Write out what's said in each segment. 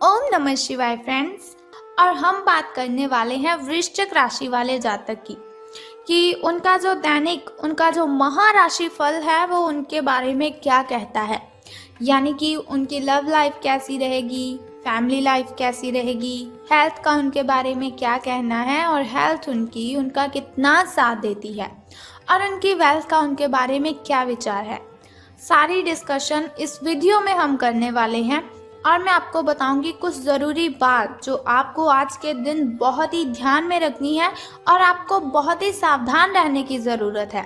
ओम नमः शिवाय फ्रेंड्स। और हम बात करने वाले हैं वृश्चिक राशि वाले जातक की कि उनका जो दैनिक उनका जो महाराशि फल है वो उनके बारे में क्या कहता है। यानी कि उनकी लव लाइफ कैसी रहेगी, फैमिली लाइफ कैसी रहेगी, हेल्थ का उनके बारे में क्या कहना है और हेल्थ उनका कितना साथ देती है और उनकी वेल्थ का उनके बारे में क्या विचार है। सारी डिस्कशन इस वीडियो में हम करने वाले हैं और मैं आपको बताऊंगी कुछ ज़रूरी बात जो आपको आज के दिन बहुत ही ध्यान में रखनी है और आपको बहुत ही सावधान रहने की ज़रूरत है।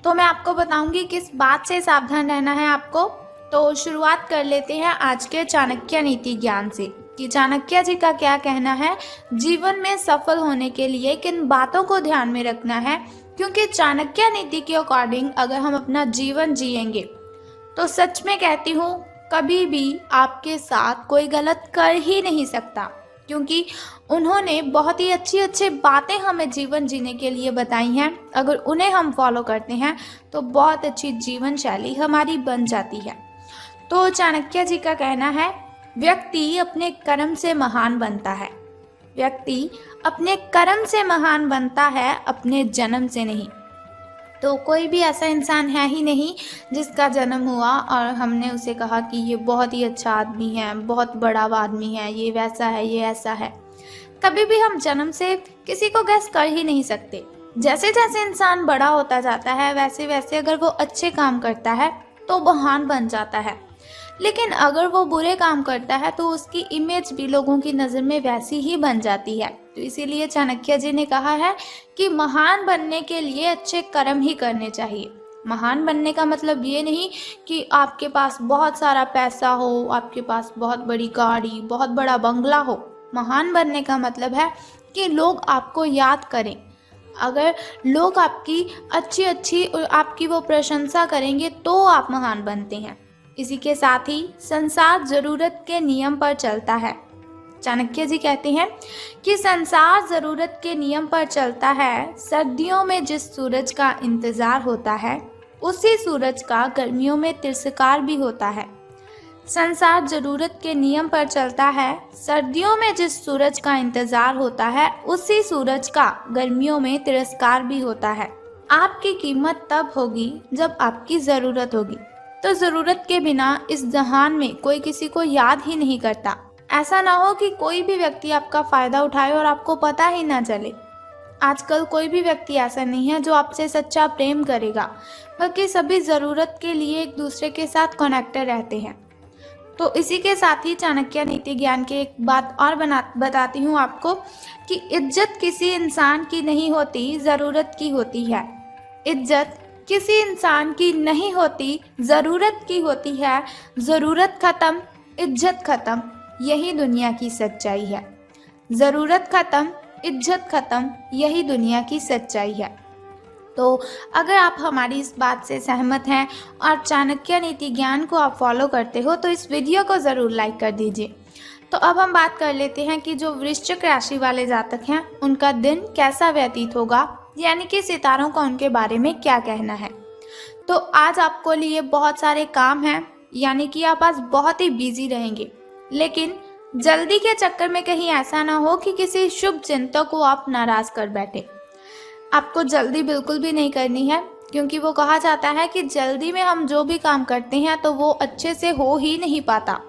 तो मैं आपको बताऊंगी किस बात से सावधान रहना है आपको। तो शुरुआत कर लेते हैं आज के चाणक्य नीति ज्ञान से कि चाणक्य जी का क्या कहना है, जीवन में सफल होने के लिए किन बातों को ध्यान में रखना है। क्योंकि चाणक्य नीति के अकॉर्डिंग अगर हम अपना जीवन जिएंगे तो सच में कहती हूँ कभी भी आपके साथ कोई गलत कर ही नहीं सकता, क्योंकि उन्होंने बहुत ही अच्छी अच्छी बातें हमें जीवन जीने के लिए बताई हैं। अगर उन्हें हम फॉलो करते हैं तो बहुत अच्छी जीवन शैली हमारी बन जाती है। तो चाणक्य जी का कहना है, व्यक्ति अपने कर्म से महान बनता है। व्यक्ति अपने कर्म से महान बनता है, अपने जन्म से नहीं। तो कोई भी ऐसा इंसान है ही नहीं जिसका जन्म हुआ और हमने उसे कहा कि ये बहुत ही अच्छा आदमी है, बहुत बड़ा आदमी है, ये वैसा है, ये ऐसा है। कभी भी हम जन्म से किसी को गैस कर ही नहीं सकते। जैसे जैसे इंसान बड़ा होता जाता है वैसे वैसे अगर वो अच्छे काम करता है तो महान बन जाता है, लेकिन अगर वो बुरे काम करता है तो उसकी इमेज भी लोगों की नज़र में वैसी ही बन जाती है। तो इसीलिए चाणक्य जी ने कहा है कि महान बनने के लिए अच्छे कर्म ही करने चाहिए। महान बनने का मतलब ये नहीं कि आपके पास बहुत सारा पैसा हो, आपके पास बहुत बड़ी गाड़ी, बहुत बड़ा बंगला हो। महान बनने का मतलब है कि लोग आपको याद करें। अगर लोग आपकी अच्छी आपकी वो प्रशंसा करेंगे तो आप महान बनते हैं। इसी के साथ ही संसार जरूरत के नियम पर चलता है। चाणक्य जी कहते हैं कि संसार जरूरत के नियम पर चलता है। सर्दियों में जिस सूरज का इंतजार होता है उसी सूरज का गर्मियों में तिरस्कार भी होता है। संसार जरूरत के नियम पर चलता है। सर्दियों में जिस सूरज का इंतजार होता है उसी सूरज का गर्मियों में तिरस्कार भी होता है। आपकी कीमत तब होगी जब आपकी ज़रूरत होगी। तो ज़रूरत के बिना इस जहान में कोई किसी को याद ही नहीं करता। ऐसा ना हो कि कोई भी व्यक्ति आपका फ़ायदा उठाए और आपको पता ही ना चले। आजकल कोई भी व्यक्ति ऐसा नहीं है जो आपसे सच्चा प्रेम करेगा, बल्कि सभी ज़रूरत के लिए एक दूसरे के साथ कनेक्टेड रहते हैं। तो इसी के साथ ही चाणक्य नीति ज्ञान के एक बात और बताती हूँ आपको कि इज्जत किसी इंसान की नहीं होती, ज़रूरत की होती है। इज्जत किसी इंसान की नहीं होती, ज़रूरत की होती है। ज़रूरत ख़त्म, इज्जत ख़त्म, यही दुनिया की सच्चाई है। ज़रूरत ख़त्म, इज्जत ख़त्म, यही दुनिया की सच्चाई है। तो अगर आप हमारी इस बात से सहमत हैं और चाणक्य नीति ज्ञान को आप फॉलो करते हो तो इस वीडियो को ज़रूर लाइक कर दीजिए। तो अब हम बात कर लेते हैं कि जो वृश्चिक राशि वाले जातक हैं उनका दिन कैसा व्यतीत होगा, यानी कि सितारों का उनके बारे में क्या कहना है। तो आज आपको लिए बहुत सारे काम हैं, यानी कि आप आज बहुत ही बिजी रहेंगे, लेकिन जल्दी के चक्कर में कहीं ऐसा ना हो कि किसी शुभ चिंतक को आप नाराज कर बैठे। आपको जल्दी बिल्कुल भी नहीं करनी है, क्योंकि वो कहा जाता है कि जल्दी में हम जो भी काम करते हैं तो वो अच्छे से हो ही नहीं पाता।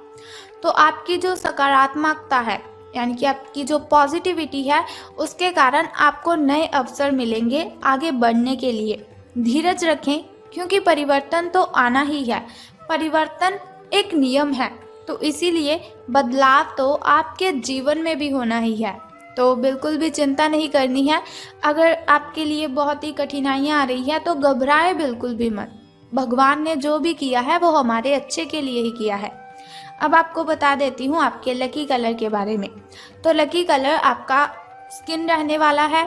तो आपकी जो सकारात्मकता है, यानी कि आपकी जो पॉजिटिविटी है, उसके कारण आपको नए अवसर मिलेंगे आगे बढ़ने के लिए। धीरज रखें, क्योंकि परिवर्तन तो आना ही है। परिवर्तन एक नियम है, तो इसीलिए बदलाव तो आपके जीवन में भी होना ही है। तो बिल्कुल भी चिंता नहीं करनी है। अगर आपके लिए बहुत ही कठिनाइयाँ आ रही है तो घबराए बिल्कुल भी मत। भगवान ने जो भी किया है वो हमारे अच्छे के लिए ही किया है। अब आपको बता देती हूँ आपके लकी कलर के बारे में। तो लकी कलर आपका स्किन रहने वाला है।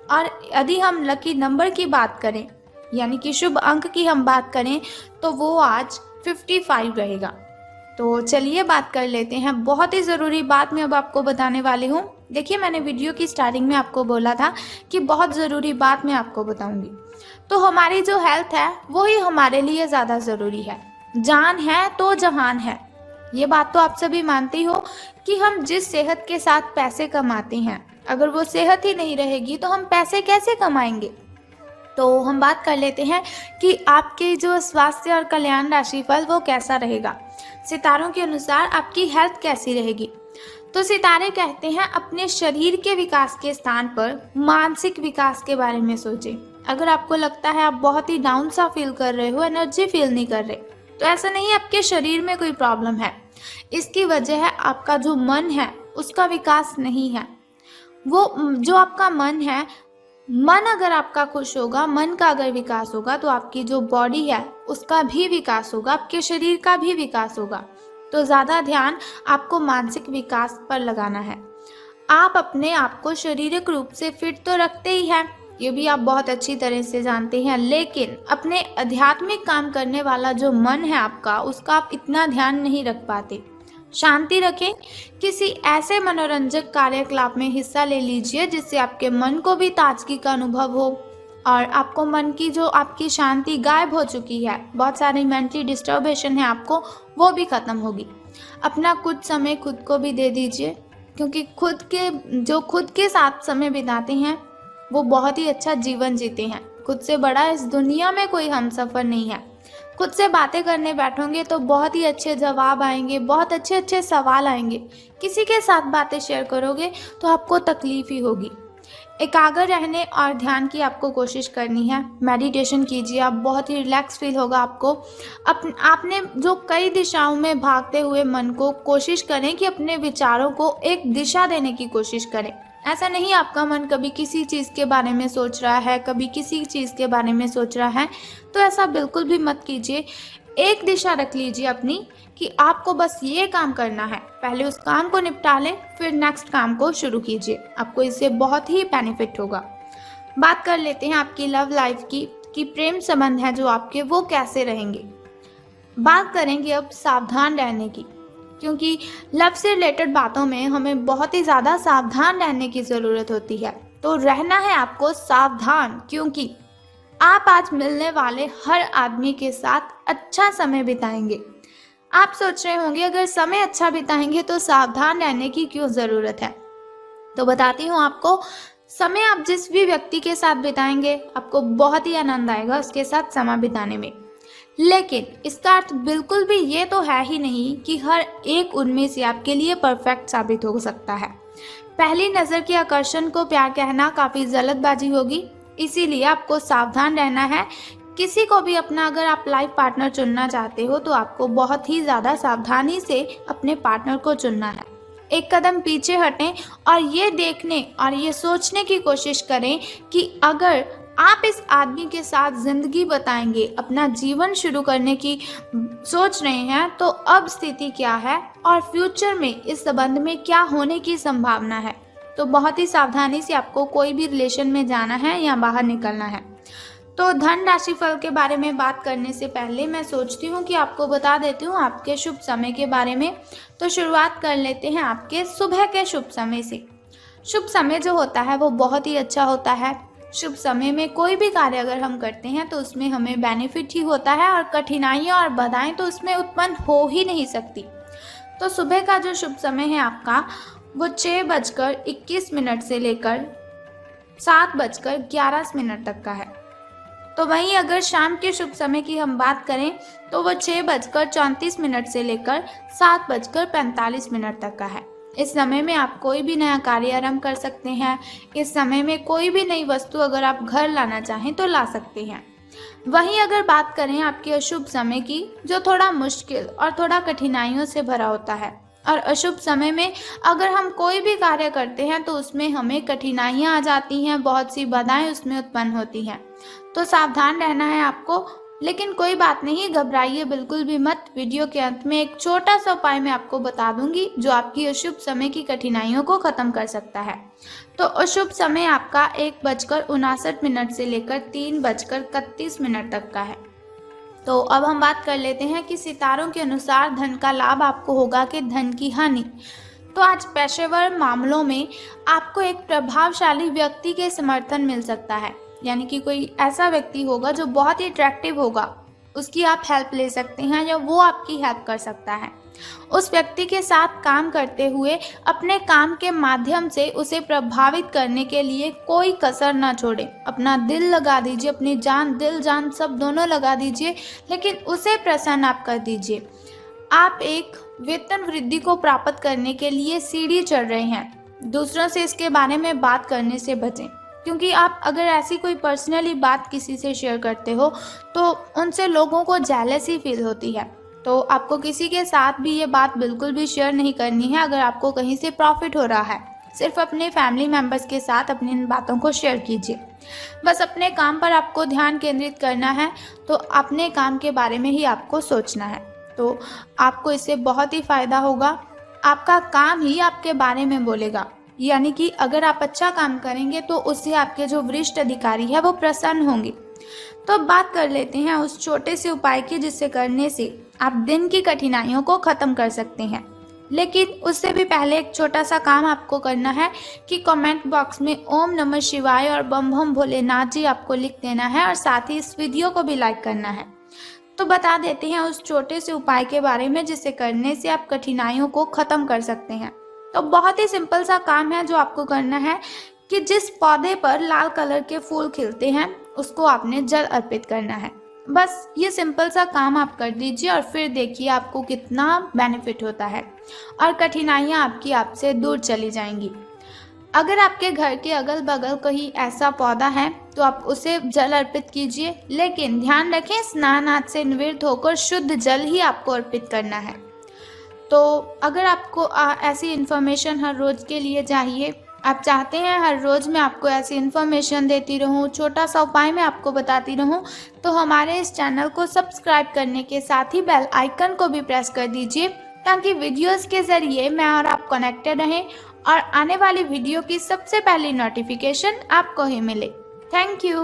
और यदि हम लकी नंबर की बात करें, यानी कि शुभ अंक की हम बात करें, तो वो आज 55 रहेगा। तो चलिए बात कर लेते हैं। बहुत ही ज़रूरी बात मैं अब आपको बताने वाली हूँ। देखिए, मैंने वीडियो की स्टार्टिंग में आपको बोला था कि बहुत ज़रूरी बात मैं आपको बताऊँगी। तो हमारी जो हेल्थ है वो ही हमारे लिए ज़्यादा ज़रूरी है। जान है तो जहान है। ये बात तो आप सभी मानते हो कि हम जिस सेहत के साथ पैसे कमाते हैं, अगर वो सेहत ही नहीं रहेगी तो हम पैसे कैसे कमाएंगे। तो हम बात कर लेते हैं कि आपके जो स्वास्थ्य और कल्याण राशिफल वो कैसा रहेगा। सितारों के अनुसार आपकी हेल्थ कैसी रहेगी। तो सितारे कहते हैं अपने शरीर के विकास के स्थान पर मानसिक विकास के बारे में सोचें। अगर आपको लगता है आप बहुत ही डाउन सा फील कर रहे हो, एनर्जी फील नहीं कर रहे, तो ऐसा नहीं, आपके शरीर में कोई प्रॉब्लम है। इसकी वजह है आपका जो मन है उसका विकास नहीं है। वो जो आपका मन है, मन अगर आपका खुश होगा, मन का अगर विकास होगा तो आपकी जो बॉडी है उसका भी विकास होगा, आपके शरीर का भी विकास होगा। तो ज़्यादा ध्यान आपको मानसिक विकास पर लगाना है। आप अपने आप को शारीरिक रूप से फिट तो रखते ही हैं, ये भी आप बहुत अच्छी तरह से जानते हैं, लेकिन अपने आध्यात्मिक काम करने वाला जो मन है आपका, उसका आप इतना ध्यान नहीं रख पाते। शांति रखें, किसी ऐसे मनोरंजक कार्यकलाप में हिस्सा ले लीजिए जिससे आपके मन को भी ताजगी का अनुभव हो और आपको मन की जो आपकी शांति गायब हो चुकी है, बहुत सारी मेंटली डिस्टर्बेशन है आपको, वो भी ख़त्म होगी। अपना कुछ समय खुद को भी दे दीजिए, क्योंकि खुद के साथ समय बिताते हैं वो बहुत ही अच्छा जीवन जीते हैं। खुद से बड़ा इस दुनिया में कोई हमसफ़र नहीं है। खुद से बातें करने बैठोगे तो बहुत ही अच्छे जवाब आएंगे, बहुत अच्छे अच्छे सवाल आएंगे। किसी के साथ बातें शेयर करोगे तो आपको तकलीफ ही होगी। एकाग्र रहने और ध्यान की आपको कोशिश करनी है। मेडिटेशन कीजिए, आप बहुत ही रिलैक्स फील होगा आपको। आपने जो कई दिशाओं में भागते हुए मन को कोशिश करें कि अपने विचारों को एक दिशा देने की कोशिश करें। ऐसा नहीं आपका मन कभी किसी चीज़ के बारे में सोच रहा है, कभी किसी चीज़ के बारे में सोच रहा है, तो ऐसा बिल्कुल भी मत कीजिए। एक दिशा रख लीजिए अपनी कि आपको बस ये काम करना है, पहले उस काम को निपटा लें, फिर नेक्स्ट काम को शुरू कीजिए। आपको इससे बहुत ही बेनिफिट होगा। बात कर लेते हैं आपकी लव लाइफ की कि प्रेम संबंध है जो आपके वो कैसे रहेंगे। बात करेंगे अब सावधान रहने की, क्योंकि लव से रिलेटेड बातों में हमें बहुत ही ज़्यादा सावधान रहने की ज़रूरत होती है। तो रहना है आपको सावधान, क्योंकि आप आज मिलने वाले हर आदमी के साथ अच्छा समय बिताएंगे। आप सोच रहे होंगे अगर समय अच्छा बिताएंगे तो सावधान रहने की क्यों ज़रूरत है। तो बताती हूँ आपको, समय आप जिस भी व्यक्ति के साथ बिताएंगे आपको बहुत ही आनंद आएगा उसके साथ समय बिताने में। लेकिन इसका अर्थ बिल्कुल भी ये तो है ही नहीं कि हर एक उनमें से आपके लिए परफेक्ट साबित हो सकता है। पहली नज़र के आकर्षण को प्यार कहना काफ़ी जल्दबाजी होगी, इसीलिए आपको सावधान रहना है। किसी को भी अपना अगर आप लाइफ पार्टनर चुनना चाहते हो तो आपको बहुत ही ज़्यादा सावधानी से अपने पार्टनर को चुनना है। एक कदम पीछे हटें और ये देखने और ये सोचने की कोशिश करें कि अगर आप इस आदमी के साथ ज़िंदगी बताएंगे, अपना जीवन शुरू करने की सोच रहे हैं, तो अब स्थिति क्या है और फ्यूचर में इस संबंध में क्या होने की संभावना है। तो बहुत ही सावधानी से आपको कोई भी रिलेशन में जाना है या बाहर निकलना है। तो धन राशिफल के बारे में बात करने से पहले मैं सोचती हूँ कि आपको बता देती हूँ आपके शुभ समय के बारे में। तो शुरुआत कर लेते हैं आपके सुबह के शुभ समय से। शुभ समय जो होता है वो बहुत ही अच्छा होता है। शुभ समय में कोई भी कार्य अगर हम करते हैं तो उसमें हमें बेनिफिट ही होता है और कठिनाइयाँ और बाधाएं तो उसमें उत्पन्न हो ही नहीं सकती। तो सुबह का जो शुभ समय है आपका वो 6:21 से लेकर 7:11 तक का है। तो वहीं अगर शाम के शुभ समय की हम बात करें तो वो 6:34 से लेकर 7:45 तक का है। इस समय में आप कोई भी नया कार्य आरंभ कर सकते हैं। इस समय में कोई भी नई वस्तु अगर आप घर लाना चाहें तो ला सकते हैं। वहीं अगर बात करें आपके अशुभ समय की, जो थोड़ा मुश्किल और थोड़ा कठिनाइयों से भरा होता है, और अशुभ समय में अगर हम कोई भी कार्य करते हैं तो उसमें हमें कठिनाइयाँ आ जाती हैं, बहुत सी बाधाएं उसमें उत्पन्न होती हैं। तो सावधान रहना है आपको। लेकिन कोई बात नहीं, घबराइए बिल्कुल भी मत। वीडियो के अंत में एक छोटा सा उपाय मैं आपको बता दूंगी जो आपकी अशुभ समय की कठिनाइयों को खत्म कर सकता है। तो अशुभ समय आपका 1:59 से लेकर 3:31 तक का है। तो अब हम बात कर लेते हैं कि सितारों के अनुसार धन का लाभ आपको होगा कि धन की हानि। तो आज पेशेवर मामलों में आपको एक प्रभावशाली व्यक्ति के समर्थन मिल सकता है, यानी कि कोई ऐसा व्यक्ति होगा जो बहुत ही अट्रैक्टिव होगा, उसकी आप हेल्प ले सकते हैं या वो आपकी हेल्प कर सकता है। उस व्यक्ति के साथ काम करते हुए अपने काम के माध्यम से उसे प्रभावित करने के लिए कोई कसर ना छोड़ें। अपना दिल लगा दीजिए, अपनी जान, दिल जान सब दोनों लगा दीजिए, लेकिन उसे प्रसन्न आप कर दीजिए। आप एक वेतन वृद्धि को प्राप्त करने के लिए सीढ़ी चढ़ रहे हैं। दूसरों से इसके बारे में बात करने से बचें, क्योंकि आप अगर ऐसी कोई पर्सनली बात किसी से शेयर करते हो तो उनसे लोगों को जेलसी फील होती है। तो आपको किसी के साथ भी ये बात बिल्कुल भी शेयर नहीं करनी है अगर आपको कहीं से प्रॉफिट हो रहा है। सिर्फ अपने फैमिली मेम्बर्स के साथ अपनी इन बातों को शेयर कीजिए। बस अपने काम पर आपको ध्यान केंद्रित करना है, तो अपने काम के बारे में ही आपको सोचना है। तो आपको इससे बहुत ही फ़ायदा होगा। आपका काम ही आपके बारे में बोलेगा, यानी कि अगर आप अच्छा काम करेंगे तो उससे आपके जो वरिष्ठ अधिकारी है वो प्रसन्न होंगे। तो अब बात कर लेते हैं उस छोटे से उपाय की जिससे करने से आप दिन की कठिनाइयों को ख़त्म कर सकते हैं। लेकिन उससे भी पहले एक छोटा सा काम आपको करना है कि कमेंट बॉक्स में ओम नमः शिवाय और बम बम भोलेनाथ जी आपको लिख देना है और साथ ही इस वीडियो को भी लाइक करना है। तो बता देते हैं उस छोटे से उपाय के बारे में जिसे करने से आप कठिनाइयों को ख़त्म कर सकते हैं। तो बहुत ही सिंपल सा काम है जो आपको करना है कि जिस पौधे पर लाल कलर के फूल खिलते हैं उसको आपने जल अर्पित करना है। बस ये सिंपल सा काम आप कर दीजिए और फिर देखिए आपको कितना बेनिफिट होता है और कठिनाइयाँ आपकी आपसे दूर चली जाएंगी। अगर आपके घर के अगल बगल कहीं ऐसा पौधा है तो आप उसे जल अर्पित कीजिए, लेकिन ध्यान रखें स्नान आदि से निवृत्त होकर शुद्ध जल ही आपको अर्पित करना है। तो अगर आपको ऐसी इन्फॉर्मेशन हर रोज़ के लिए चाहिए, आप चाहते हैं हर रोज़ मैं आपको ऐसी इन्फॉर्मेशन देती रहूं, छोटा सा उपाय मैं आपको बताती रहूं, तो हमारे इस चैनल को सब्सक्राइब करने के साथ ही बेल आइकन को भी प्रेस कर दीजिए, ताकि वीडियोस के ज़रिए मैं और आप कनेक्टेड रहें और आने वाली वीडियो की सबसे पहली नोटिफिकेशन आपको ही मिले। Thank you.